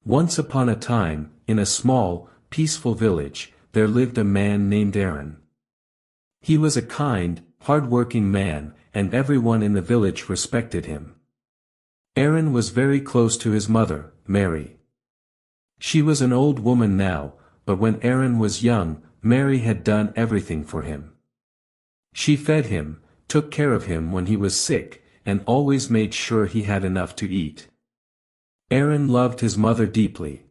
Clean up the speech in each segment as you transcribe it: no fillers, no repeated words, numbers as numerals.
Once upon a time, in a small, peaceful village, there lived a man named Aaron. He was a kind, hard-working man, and everyone in the village respected him. Aaron was very close to his mother, Mary. She was an old woman now, but when Aaron was young, Mary had done everything for him. She fed him, took care of him when he was sick, and always made sure he had enough to eat. Aaron loved his mother deeply.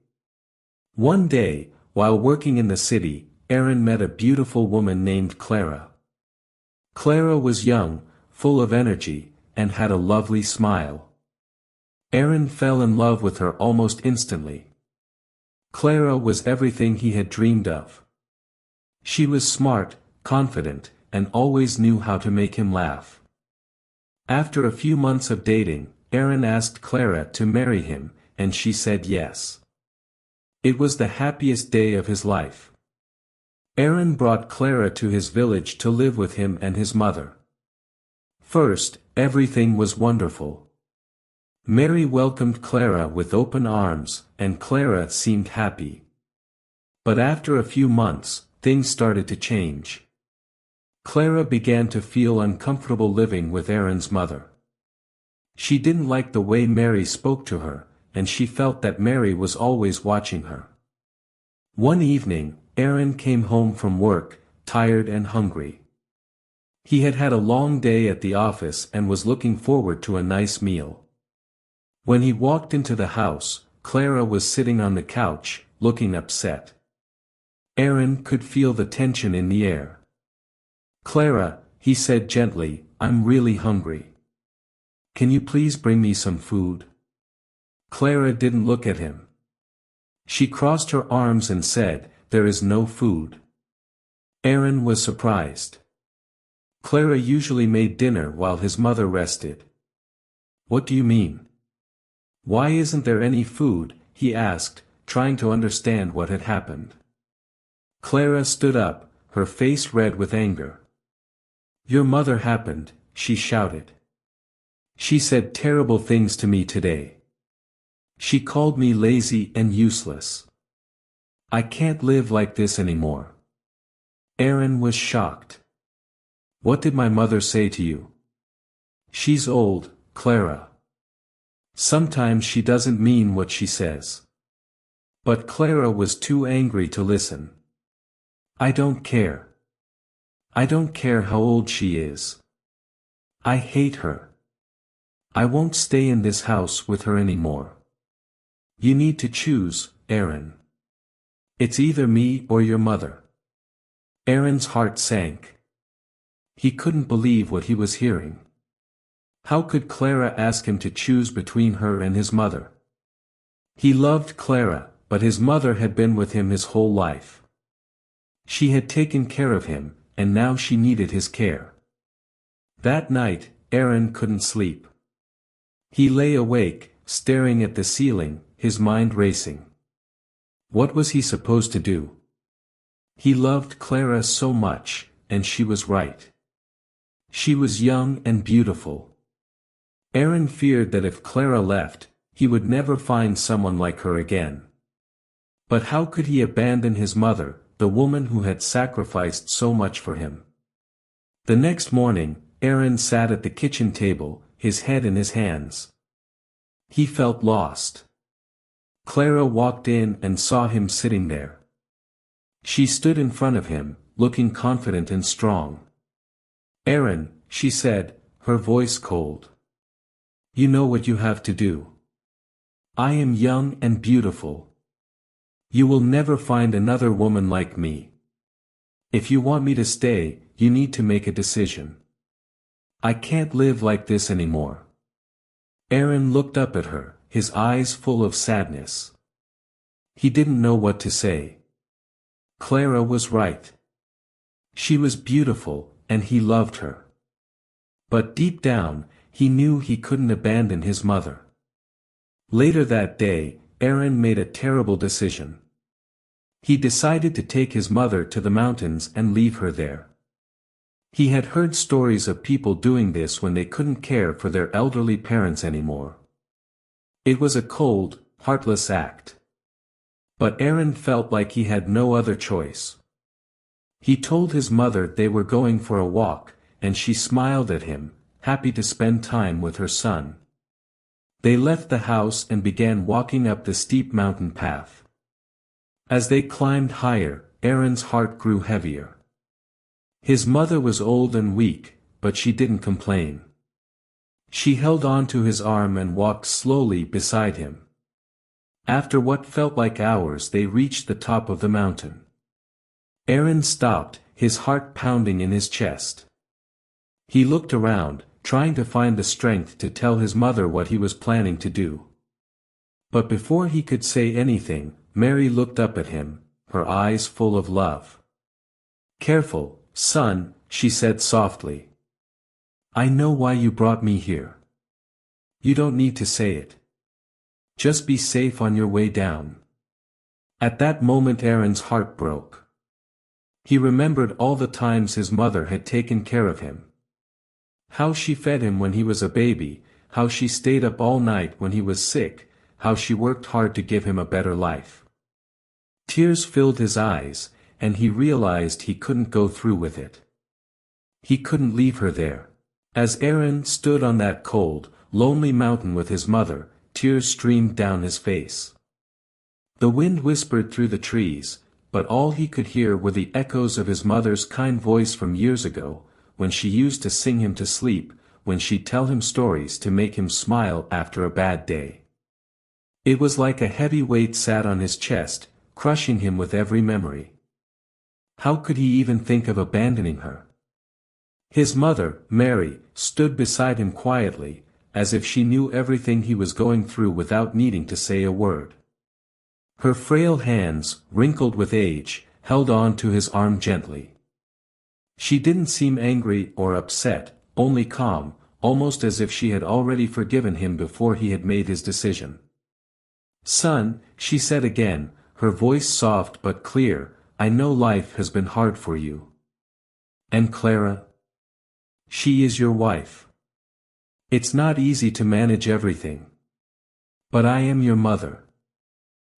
One day, while working in the city, Aaron met a beautiful woman named Clara. Clara was young, full of energy, and had a lovely smile. Aaron fell in love with her almost instantly. Clara was everything he had dreamed of. She was smart, confident, and always knew how to make him laugh. After a few months of dating, Aaron asked Clara to marry him, and she said yes. It was the happiest day of his life. Aaron brought Clara to his village to live with him and his mother. First, everything was wonderful. Mary welcomed Clara with open arms, and Clara seemed happy. But after a few months, things started to change. Clara began to feel uncomfortable living with Aaron's mother. She didn't like the way Mary spoke to her, and she felt that Mary was always watching her. One evening, Aaron came home from work, tired and hungry. He had had a long day at the office and was looking forward to a nice meal. When he walked into the house, Clara was sitting on the couch, looking upset. Aaron could feel the tension in the air. "Clara," he said gently, "I'm really hungry. Can you please bring me some food?" Clara didn't look at him. She crossed her arms and said, "There is no food." Aaron was surprised. Clara usually made dinner while his mother rested. "What do you mean? Why isn't there any food?" he asked, trying to understand what had happened. Clara stood up, her face red with anger. "Your mother happened," she shouted. "She said terrible things to me today. She called me lazy and useless. I can't live like this anymore." Aaron was shocked. "What did my mother say to you?" "She's old, Clara. Sometimes she doesn't mean what she says." But Clara was too angry to listen. "I don't care. I don't care how old she is. I hate her. I won't stay in this house with her anymore. You need to choose, Aaron. It's either me or your mother." Aaron's heart sank. He couldn't believe what he was hearing. How could Clara ask him to choose between her and his mother? He loved Clara, but his mother had been with him his whole life. She had taken care of him, and now she needed his care. That night, Aaron couldn't sleep. He lay awake, staring at the ceiling, his mind racing. What was he supposed to do? He loved Clara so much, and she was right. She was young and beautiful. Aaron feared that if Clara left, he would never find someone like her again. But how could he abandon his mother, the woman who had sacrificed so much for him? The next morning, Aaron sat at the kitchen table, his head in his hands. He felt lost. Clara walked in and saw him sitting there. She stood in front of him, looking confident and strong. "Aaron," she said, her voice cold. "You know what you have to do. I am young and beautiful. You will never find another woman like me. If you want me to stay, you need to make a decision. I can't live like this anymore." Aaron looked up at her, his eyes full of sadness. He didn't know what to say. Clara was right. She was beautiful, and he loved her. But deep down, he knew he couldn't abandon his mother. Later that day, Aaron made a terrible decision. He decided to take his mother to the mountains and leave her there. He had heard stories of people doing this when they couldn't care for their elderly parents anymore. It was a cold, heartless act. But Aaron felt like he had no other choice. He told his mother they were going for a walk, and she smiled at him, happy to spend time with her son. They left the house and began walking up the steep mountain path. As they climbed higher, Aaron's heart grew heavier. His mother was old and weak, but she didn't complain. She held on to his arm and walked slowly beside him. After what felt like hours, they reached the top of the mountain. Aaron stopped, his heart pounding in his chest. He looked around, trying to find the strength to tell his mother what he was planning to do. But before he could say anything, Mary looked up at him, her eyes full of love. "Careful, son," she said softly. "I know why you brought me here. You don't need to say it. Just be safe on your way down." At that moment Aaron's heart broke. He remembered all the times his mother had taken care of him. How she fed him when he was a baby, how she stayed up all night when he was sick, how she worked hard to give him a better life. Tears filled his eyes, and he realized he couldn't go through with it. He couldn't leave her there. As Aaron stood on that cold, lonely mountain with his mother, tears streamed down his face. The wind whispered through the trees, but all he could hear were the echoes of his mother's kind voice from years ago, when she used to sing him to sleep, when she'd tell him stories to make him smile after a bad day. It was like a heavy weight sat on his chest, crushing him with every memory. How could he even think of abandoning her? His mother, Mary, stood beside him quietly, as if she knew everything he was going through without needing to say a word. Her frail hands, wrinkled with age, held on to his arm gently. She didn't seem angry or upset, only calm, almost as if she had already forgiven him before he had made his decision. "Son," she said again, her voice soft but clear, "I know life has been hard for you. And Clara? She is your wife. It's not easy to manage everything. But I am your mother.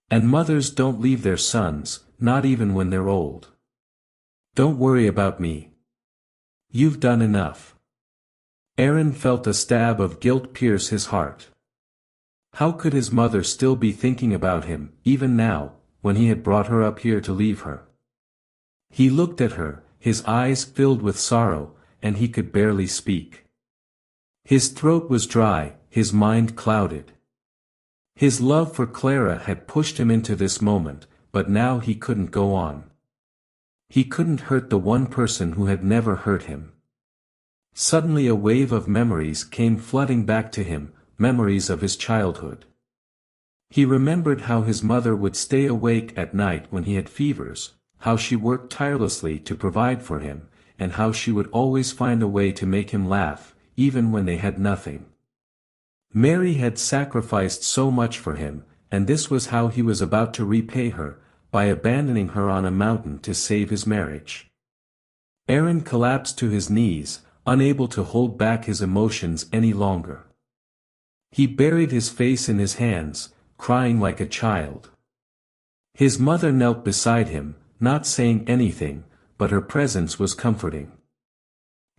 And mothers don't leave their sons, not even when they're old. Don't worry about me. You've done enough." Aaron felt a stab of guilt pierce his heart. How could his mother still be thinking about him, even now, when he had brought her up here to leave her? He looked at her, his eyes filled with sorrow, and he could barely speak. His throat was dry, his mind clouded. His love for Clara had pushed him into this moment, but now he couldn't go on. He couldn't hurt the one person who had never hurt him. Suddenly a wave of memories came flooding back to him, memories of his childhood. He remembered how his mother would stay awake at night when he had fevers, how she worked tirelessly to provide for him, and how she would always find a way to make him laugh, even when they had nothing. Mary had sacrificed so much for him, and this was how he was about to repay her, by abandoning her on a mountain to save his marriage. Aaron collapsed to his knees, unable to hold back his emotions any longer. He buried his face in his hands, crying like a child. His mother knelt beside him, not saying anything, but her presence was comforting.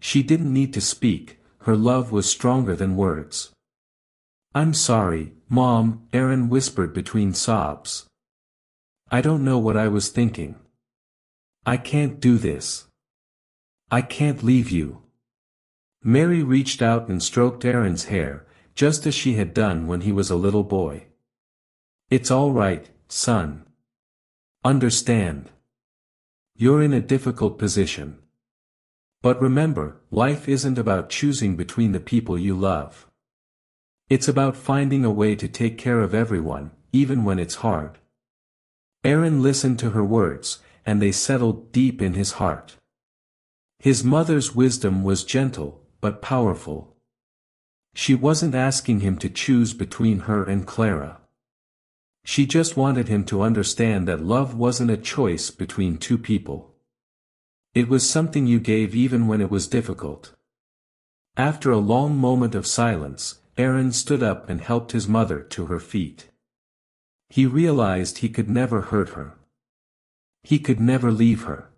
She didn't need to speak, her love was stronger than words. "I'm sorry, Mom," Aaron whispered between sobs. "I don't know what I was thinking. I can't do this. I can't leave you." Mary reached out and stroked Aaron's hair, just as she had done when he was a little boy. "It's all right, son. Understand. You're in a difficult position. But remember, life isn't about choosing between the people you love. It's about finding a way to take care of everyone, even when it's hard." Aaron listened to her words, and they settled deep in his heart. His mother's wisdom was gentle, but powerful. She wasn't asking him to choose between her and Clara. She just wanted him to understand that love wasn't a choice between two people. It was something you gave even when it was difficult. After a long moment of silence, Aaron stood up and helped his mother to her feet. He realized he could never hurt her. He could never leave her.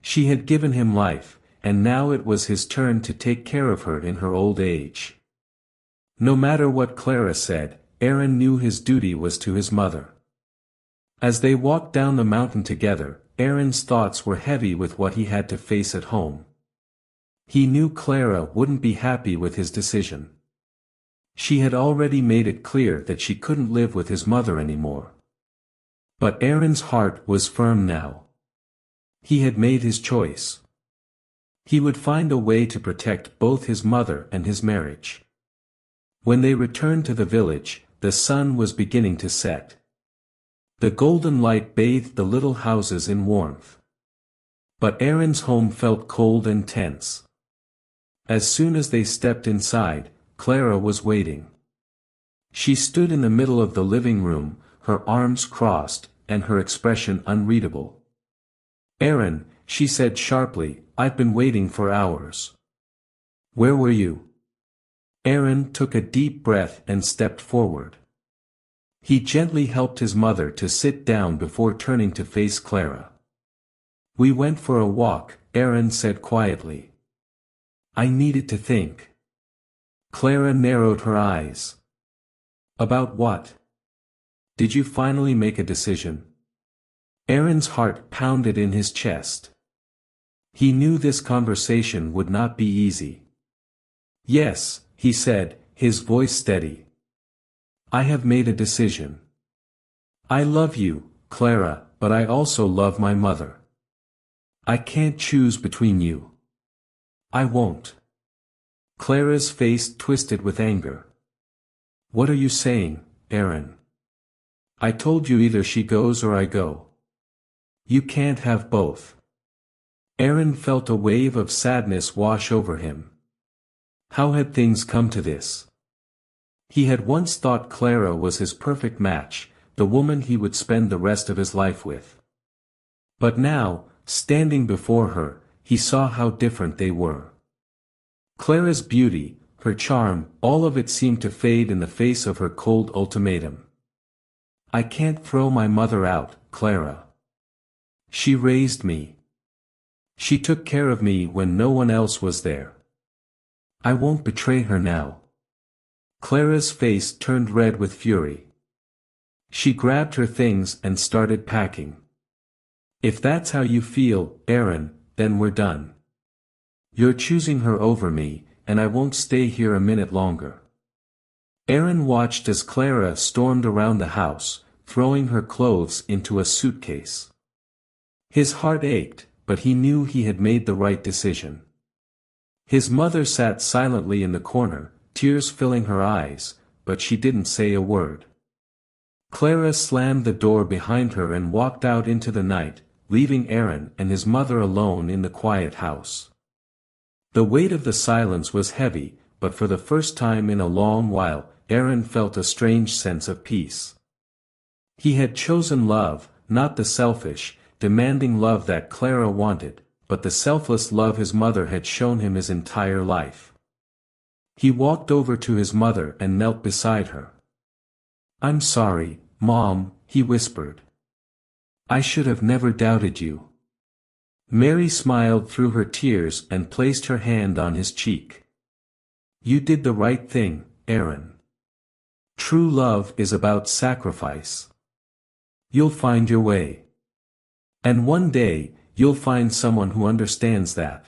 She had given him life, and now it was his turn to take care of her in her old age. No matter what Clara said, Aaron knew his duty was to his mother. As they walked down the mountain together, Aaron's thoughts were heavy with what he had to face at home. He knew Clara wouldn't be happy with his decision. She had already made it clear that she couldn't live with his mother anymore. But Aaron's heart was firm now. He had made his choice. He would find a way to protect both his mother and his marriage. When they returned to the village, the sun was beginning to set. The golden light bathed the little houses in warmth. But Aaron's home felt cold and tense. As soon as they stepped inside, Clara was waiting. She stood in the middle of the living room, her arms crossed, and her expression unreadable. "Aaron," she said sharply, "I've been waiting for hours. Where were you?" Aaron took a deep breath and stepped forward. He gently helped his mother to sit down before turning to face Clara. "We went for a walk," Aaron said quietly. "I needed to think." Clara narrowed her eyes. "About what? Did you finally make a decision?" Aaron's heart pounded in his chest. He knew this conversation would not be easy. "Yes," he said, his voice steady. "I have made a decision. I love you, Clara, but I also love my mother. I can't choose between you. I won't." Clara's face twisted with anger. "What are you saying, Aaron? I told you either she goes or I go. You can't have both." Aaron felt a wave of sadness wash over him. How had things come to this? He had once thought Clara was his perfect match, the woman he would spend the rest of his life with. But now, standing before her, he saw how different they were. Clara's beauty, her charm, all of it seemed to fade in the face of her cold ultimatum. "I can't throw my mother out, Clara. She raised me. She took care of me when no one else was there. I won't betray her now." Clara's face turned red with fury. She grabbed her things and started packing. "If that's how you feel, Aaron, then we're done. You're choosing her over me, and I won't stay here a minute longer." Aaron watched as Clara stormed around the house, throwing her clothes into a suitcase. His heart ached, but he knew he had made the right decision. His mother sat silently in the corner, tears filling her eyes, but she didn't say a word. Clara slammed the door behind her and walked out into the night, leaving Aaron and his mother alone in the quiet house. The weight of the silence was heavy, but for the first time in a long while, Aaron felt a strange sense of peace. He had chosen love, not the selfish, demanding love that Clara wanted, but the selfless love his mother had shown him his entire life. He walked over to his mother and knelt beside her. "I'm sorry, Mom," he whispered. "I should have never doubted you." Mary smiled through her tears and placed her hand on his cheek. "You did the right thing, Aaron. True love is about sacrifice. You'll find your way. And one day, you'll find someone who understands that."